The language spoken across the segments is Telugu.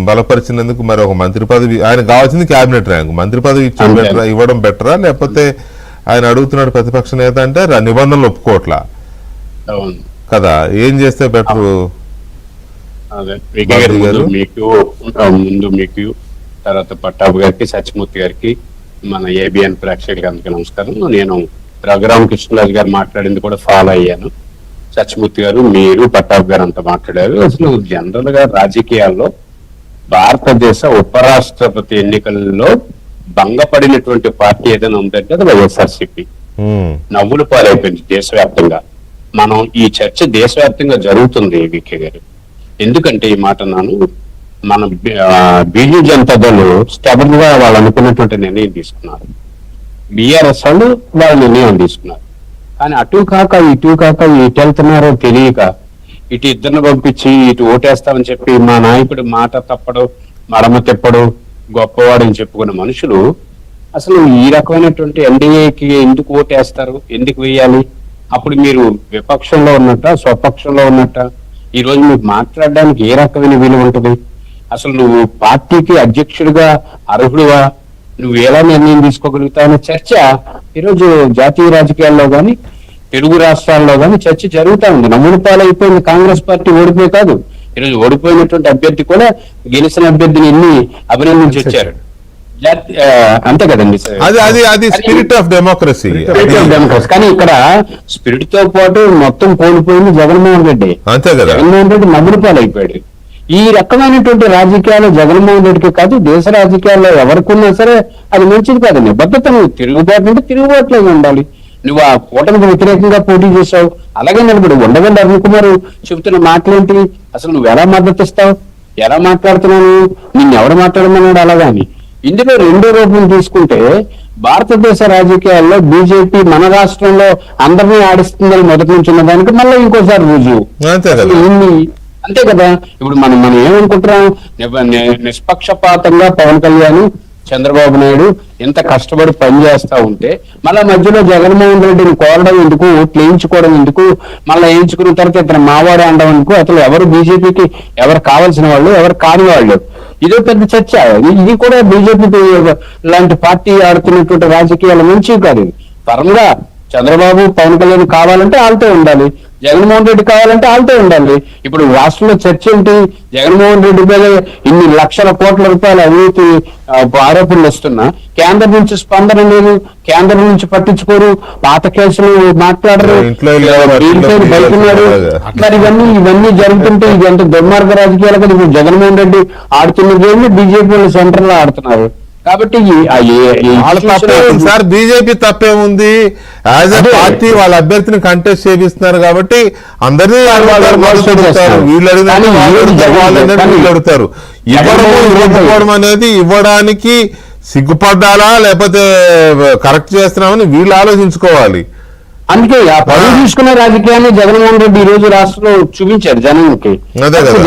బలపరిచినందుకు మరి ఒక మంత్రి పదవి ఆయన కావాల్సింది క్యాబినెట్ ర్యాంక్, మంత్రి పదవి ఇవ్వడం బెటరా, లేకపోతే ఆయన అడుగుతున్నాడు ప్రతిపక్ష నేత అంటే నిబంధనలు ఒప్పుకోవట్లా కదా, ఏం చేస్తే బెటర్? ముందు మీకు తర్వాత పట్టాభి గారికి, సత్యమూర్తి గారికి, మన ఏబిఎన్ ప్రేక్షకులకి అందరికీ నమస్కారం. నేను రఘురామ కృష్ణరాజు గారు మాట్లాడింది కూడా ఫాలో అయ్యాను. సత్యమూర్తి గారు, మీరు, పట్టాభి గారు అంతా మాట్లాడారు. అసలు జనరల్ గా రాజకీయాల్లో భారతదేశ ఉపరాష్ట్రపతి ఎన్నికల్లో భంగపడినటువంటి పార్టీ ఏదైనా ఉందంటే అది వైఎస్ఆర్సీపీ. నవ్వుల పాలైపోయింది దేశవ్యాప్తంగా. మనం ఈ చర్చ దేశవ్యాప్తంగా జరుగుతుంది వికే గారు. ఎందుకంటే ఈ మాట నాను మన బీజేపీ జనతా దళ్ స్టబర్న్ గా వాళ్ళు అనుకున్నటువంటి నిర్ణయం తీసుకున్నారు. బీఆర్ఎస్ వాళ్ళు వాళ్ళ నిర్ణయం తీసుకున్నారు. కానీ అటు కాక ఇటు వెళ్తున్నారో తెలియక ఇటు ఇద్దరిని పంపించి ఇటు ఓటేస్తామని చెప్పి మా నాయకుడు మాట తప్పడు, మడమ తిప్పడు, గొప్పవాడని చెప్పుకున్న మనుషులు అసలు ఈ రకమైనటువంటి ఎన్డీఏకి ఎందుకు ఓటేస్తారు, ఎందుకు వేయాలి? అప్పుడు మీరు విపక్షంలో ఉన్నట్ట, స్వపక్షంలో ఉన్నట్ట? ఈ రోజు మీకు మాట్లాడడానికి ఏ రకమైన విలువ ఉంటుంది? అసలు నువ్వు పార్టీకి అధ్యక్షుడిగా అర్హుడువా, నువ్వు ఎలా నిర్ణయం తీసుకోగలుగుతావు అనే చర్చ ఈరోజు జాతీయ రాజకీయాల్లో గాని తెలుగు రాష్ట్రాల్లో గాని చర్చ జరుగుతా ఉంది. నమ్ముడు పాలైపోయింది కాంగ్రెస్ పార్టీ. ఓడిపోయి కాదు, ఈరోజు ఓడిపోయినటువంటి అభ్యర్థి కూడా గెలిచిన అభ్యర్థిని ఎన్ని అభినందించి వచ్చారు. అంతే కదండి, అది స్పిరిట్ ఆఫ్ డెమోక్రసీ. కానీ ఇక్కడ స్పిరిట్ తో పాటు మొత్తం కోల్పోయింది జగన్మోహన్ రెడ్డి. అంతే కదా, జగన్మోహన్ రెడ్డి నమ్ముడు పాలైపోయాడు. ఈ రకమైనటువంటి రాజకీయాలు జగన్మోహన్ రెడ్డికి కాదు, దేశ రాజకీయాల్లో ఎవరికున్నా సరే అది మంచిది కాదండి. భద్రత నువ్వు తిరుగుబాటు అంటే తిరుగుబాటులోనే ఉండాలి. నువ్వు ఆ కూటమికి వ్యతిరేకంగా పోటీ చేశావు, అలాగే నిలబడి ఉండగండి. అరుణ్ కుమార్ చెబుతున్న మాటలేంటి? అసలు నువ్వు ఎలా మద్దతు ఇస్తావు, ఎలా మాట్లాడుతున్నావు, నిన్ను ఎవరు మాట్లాడమన్నాడు అలాగాని? ఇందులో రెండో రూపం తీసుకుంటే భారతదేశ రాజకీయాల్లో బీజేపీ మన రాష్ట్రంలో అందరినీ ఆడిస్తుందని మొదటి నుంచి ఉన్నదానికి మళ్ళీ ఇంకోసారి రుజువు. అంతే కదా. ఇప్పుడు మనం ఏమనుకుంటున్నాం, నిష్పక్షపాతంగా పవన్ కళ్యాణ్, చంద్రబాబు నాయుడు ఎంత కష్టపడి పనిచేస్తా ఉంటే మళ్ళా మధ్యలో జగన్మోహన్ రెడ్డిని కోరడం ఎందుకు, ఓట్లు వేయించుకోవడం ఎందుకు, మళ్ళీ వేయించుకున్న తర్వాత ఇతను మావాడే అనడం ఎందుకు? అసలు ఎవరు బీజేపీకి ఎవరు కావాల్సిన వాళ్ళు, ఎవరు కాని వాళ్ళు? ఇదో పెద్ద చర్చ. ఇది కూడా బీజేపీ లాంటి పార్టీ ఆడుతున్నటువంటి రాజకీయాల మంచివి కాదు. పరంగా చంద్రబాబు, పవన్ కళ్యాణ్ కావాలంటే వాళ్ళతో ఉండాలి, జగన్మోహన్ రెడ్డి కావాలంటే వాళ్ళతో ఉండాలి. ఇప్పుడు రాష్ట్రంలో చర్చ ఏంటి? జగన్మోహన్ రెడ్డి మీద ఇన్ని లక్షల కోట్ల రూపాయల అవినీతి ఆరోపణలు వస్తున్నా కేంద్రం నుంచి స్పందన లేదు, కేంద్రం నుంచి పట్టించుకోరు, పాత కేసులు మాట్లాడరు, బయటన్నారు. మరి ఇవన్నీ జరుగుతుంటే ఇది ఎంత దుర్మార్గ రాజకీయాలు కదా. ఇప్పుడు జగన్మోహన్ రెడ్డి ఆడుతున్న గేమ్ బీజేపీ వాళ్ళు సెంటర్ లో ఆడుతున్నారు. కాబట్టి సార్ బీజేపీ తప్పేముంది? యాజ్ ఎ పార్టీ వాళ్ళ అభ్యర్థిని కంటెస్ట్ చేపిస్తున్నారు కాబట్టి అందరినీ వీళ్ళు అడుగుతారు. ఇవ్వడం అనేది ఇవ్వడానికి సిగ్గుపడ్డాలా లేకపోతే కరెక్ట్ చేస్తున్నామని వీళ్ళు ఆలోచించుకోవాలి. అందుకే ఆ పదవి తీసుకునే రాజకీయాన్ని జగన్మోహన్ రెడ్డి ఈ రోజు రాష్ట్రంలో చూపించారు జనానికి.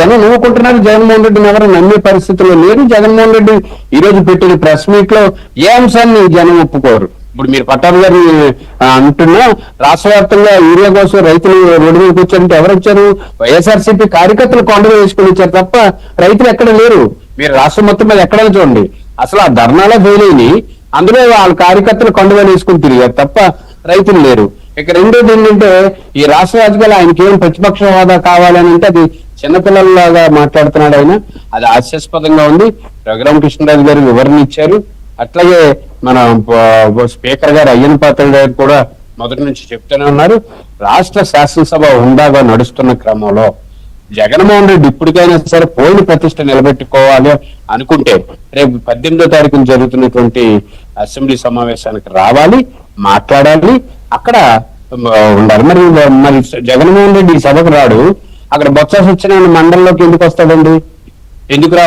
జనం నమ్ముకుంటున్నారు, జగన్మోహన్ రెడ్డిని ఎవరు నమ్మే పరిస్థితుల్లో లేరు. జగన్మోహన్ రెడ్డి ఈ రోజు పెట్టిన ప్రెస్ మీట్ లో ఏ అంశాన్ని జనం ఒప్పుకోరు. ఇప్పుడు మీరు పట్టాభి గారిని అంటున్నా రాష్ట్ర వ్యాప్తంగా యూరియా కోసం రైతులు రోడ్డు మీదకి వచ్చారంటే ఎవరు వచ్చారు? వైఎస్ఆర్సీపీ కార్యకర్తలు కొండలు వేసుకుని వచ్చారు తప్ప రైతులు ఎక్కడ లేరు. మీరు రాష్ట్రం మొత్తం మీద ఎక్కడైనా చూడండి, అసలు ఆ ధర్నాలో ఫెయిల్ అయినాయి, అందులో వాళ్ళ కార్యకర్తలు కొండలు వేసుకుని తిరిగారు తప్ప రైతులు లేరు. ఇక రెండోది ఏంటంటే ఈ రాష్ట్ర రాజకీయాలు ఆయనకి ఏం ప్రతిపక్ష హోదా కావాలని అంటే అది చిన్నపిల్లల్లాగా మాట్లాడుతున్నాడు ఆయన. అది హాస్యాస్పదంగా ఉంది. రఘురామ కృష్ణరాజు గారు వివరణ ఇచ్చారు. అట్లాగే మన స్పీకర్ గారు అయ్యన్ పాత్ర గారు కూడా మొదటి నుంచి చెప్తూనే ఉన్నారు. రాష్ట్ర శాసనసభ హుందాగా నడుస్తున్న క్రమంలో జగన్మోహన్ రెడ్డి ఇప్పటికైనా సరే పోయిన ప్రతిష్ట నిలబెట్టుకోవాలి అనుకుంటే రేపు 18వ తారీఖున జరుగుతున్నటువంటి అసెంబ్లీ సమావేశానికి రావాలి, మాట్లాడాలి, అక్కడ ఉండాలి. మరి జగన్మోహన్ రెడ్డి ఈ సభకు రాడు, అక్కడ బొత్స సత్యనారాయణ మండలంలోకి ఎందుకు వస్తాడండి? ఎందుకు